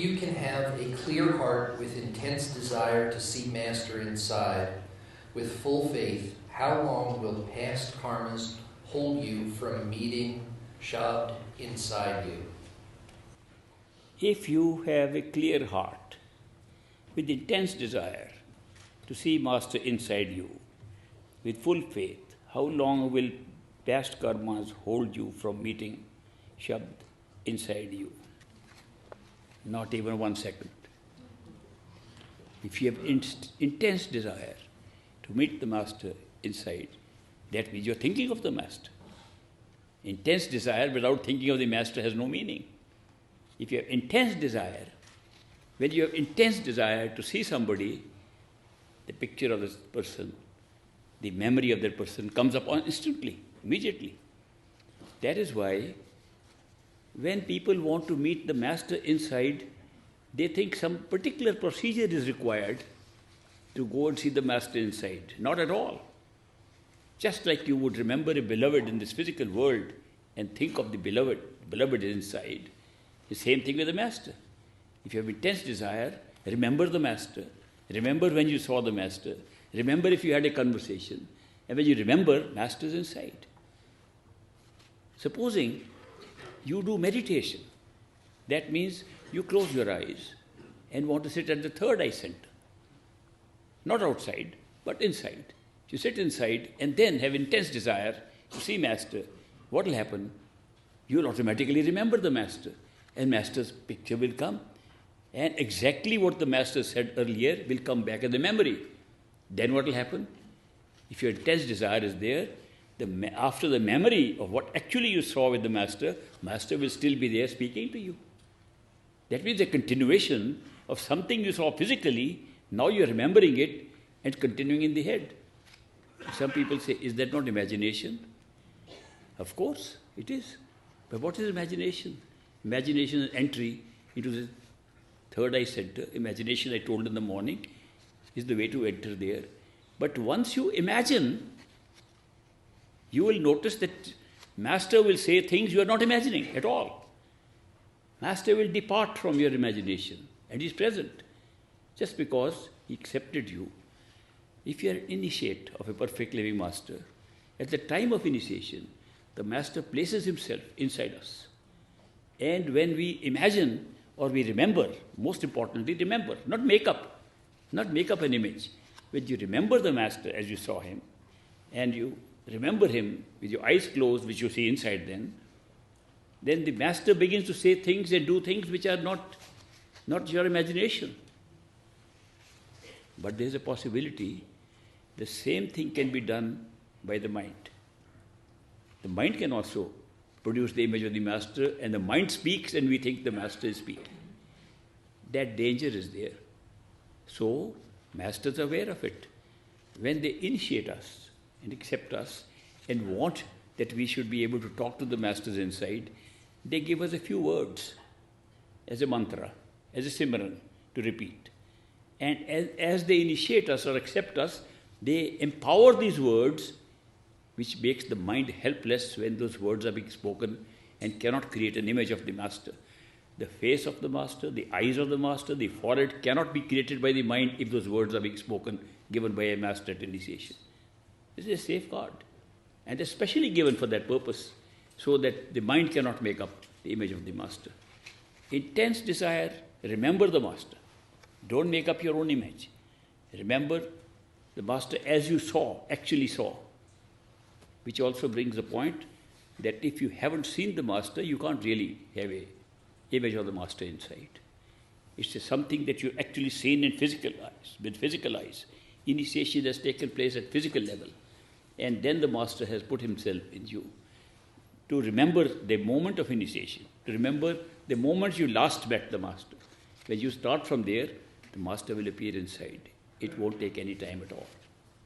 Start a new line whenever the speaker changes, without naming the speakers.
you can have a clear heart with intense desire to see Master inside, with full faith, how long will past karmas hold you from meeting Shabd inside you?
If you have a clear heart with intense desire to see Master inside you, with full faith, how long will past karmas hold you from meeting Shabd inside you? Not even 1 second. If you have intense desire to meet the Master inside, that means you're thinking of the Master. Intense desire without thinking of the Master has no meaning. If you have intense desire, when you have intense desire to see somebody, the picture of this person, the memory of that person comes up instantly, immediately. That is why when people want to meet the Master inside, they think some particular procedure is required to go and see the Master inside. Not at all. Just like you would remember a beloved in this physical world and think of the beloved inside, the same thing with the Master. If you have intense desire, remember the Master. Remember when you saw the Master. Remember if you had a conversation. And when you remember, Master is inside. Supposing you do meditation, that means you close your eyes and want to sit at the third eye center. Not outside, but inside. You sit inside and then have intense desire to see Master. What will happen? You will automatically remember the Master, and Master's picture will come. And exactly what the Master said earlier will come back in the memory. Then what will happen? If your intense desire is there, after the memory of what actually you saw with the Master, Master will still be there speaking to you. That means a continuation of something you saw physically, now you're remembering it and continuing in the head. Some people say, is that not imagination? Of course, it is. But what is imagination? Imagination is entry into the third eye center. Imagination, I told in the morning, is the way to enter there. But once you imagine, you will notice that Master will say things you are not imagining at all. Master will depart from your imagination and he is present just because he accepted you. If you are an initiate of a perfect living Master, at the time of initiation, the Master places himself inside us. And when we imagine or we remember, most importantly, remember, not make up an image. When you remember the Master as you saw him, and you remember him with your eyes closed, which you see inside then the Master begins to say things and do things which are not your imagination. But there is a possibility the same thing can be done by the mind. The mind can also produce the image of the Master, and the mind speaks and we think the Master is speaking. That danger is there. So, Masters are aware of it. When they initiate us and accept us and want that we should be able to talk to the Masters inside, they give us a few words as a mantra, as a simran to repeat. And as they initiate us or accept us, they empower these words, which makes the mind helpless when those words are being spoken and cannot create an image of the Master. The face of the Master, the eyes of the Master, the forehead cannot be created by the mind if those words are being spoken, given by a Master at initiation. This is a safeguard, and especially given for that purpose, so that the mind cannot make up the image of the Master. Intense desire, remember the Master. Don't make up your own image. Remember the Master as you actually saw, which also brings the point that if you haven't seen the Master, you can't really have an image of the Master inside. It's something that you've actually seen in physical eyes, with physical eyes. Initiation has taken place at physical level, and then the Master has put himself in you. To remember the moment of initiation, to remember the moment you last met the Master. When you start from there, the Master will appear inside. It won't take any time at all.